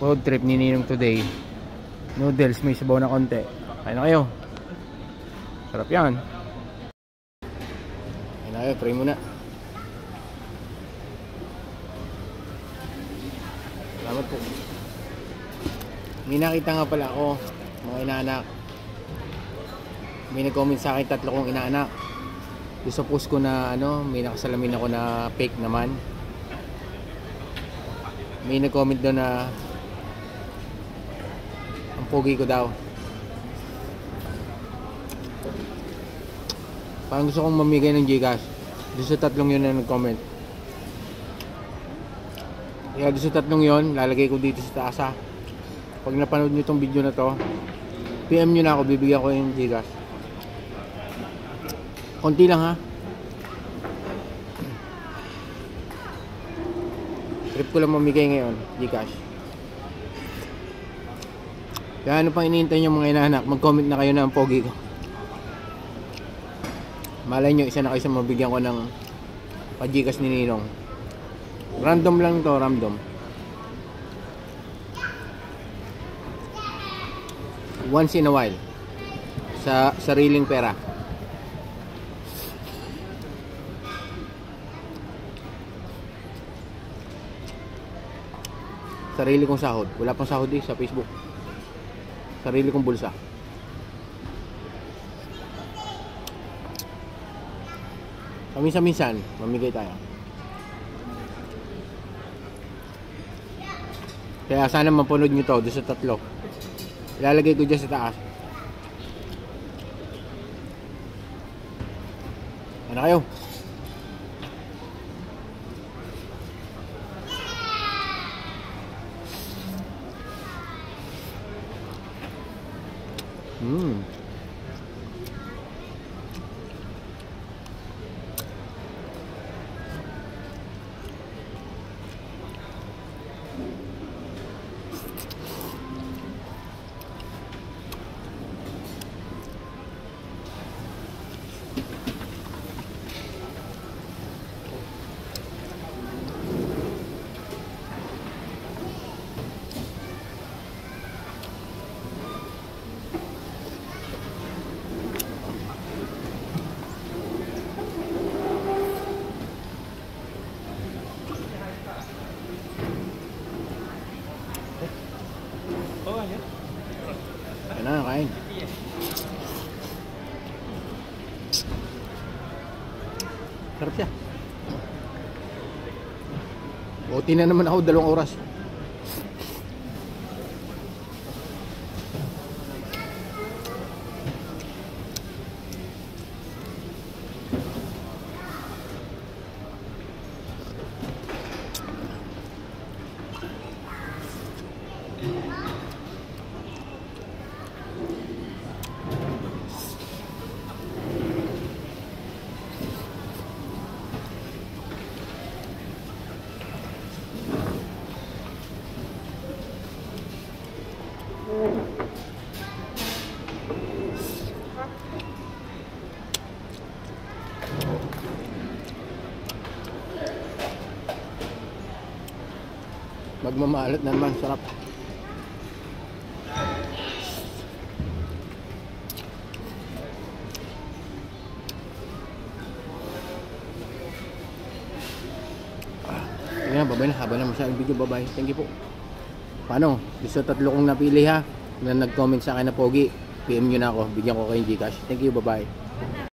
Road trip ni Ninong today. Noodles, may sabaw na konti. Kain na kayo. Sarap yan. Kain na kayo, pray muna. Salamat po. May nakita nga pala ako, mga inaanak. May nag-comment sa akin 3 kong inaanak. Doon sa post ko na may nakasalamin ako na fake naman. May nag-comment doon na ang pogi ko daw. Parang gusto kong mamigay ng Gcash. Doon sa 3 yun na nag-comment. Kaya doon sa 3 yun, lalagay ko dito sa taas ha. Pag napanood nyo itong video na to, PM nyo na ako, bibigyan ko yung Gcash. Konti lang ha. Trip ko lang mamigay ngayon, Gcash. Kaya ano pang iniintay nyo mga inaanak, mag-comment na kayo na ang pogi ko. Malay nyo, isa na kayo sa mabigyan ko ng pa-Gcash ni Ninong. Random lang to, random. Once in a while. Sa sariling pera. Sarili kong sahod. Wala pang sahod sa Facebook. Sarili kong bulsa. Paminsan-minsan, mamigay tayo. Kaya sana mapanood nyo to doon sa 3. Ilalagay ko dyan sa taas. Ano kayo? Ayan na, kain. Sarap siya. Buti na naman ako 2 oras. Magmamahalat na naman, sarap. Ayan, babay na, haba na masyadong video, babay. Thank you po. Paano? Gusto 3 kong napili ha, na nag-comment sa akin na pogi, PM nyo na ako, bigyan ko kayong Gcash. Thank you, bye-bye.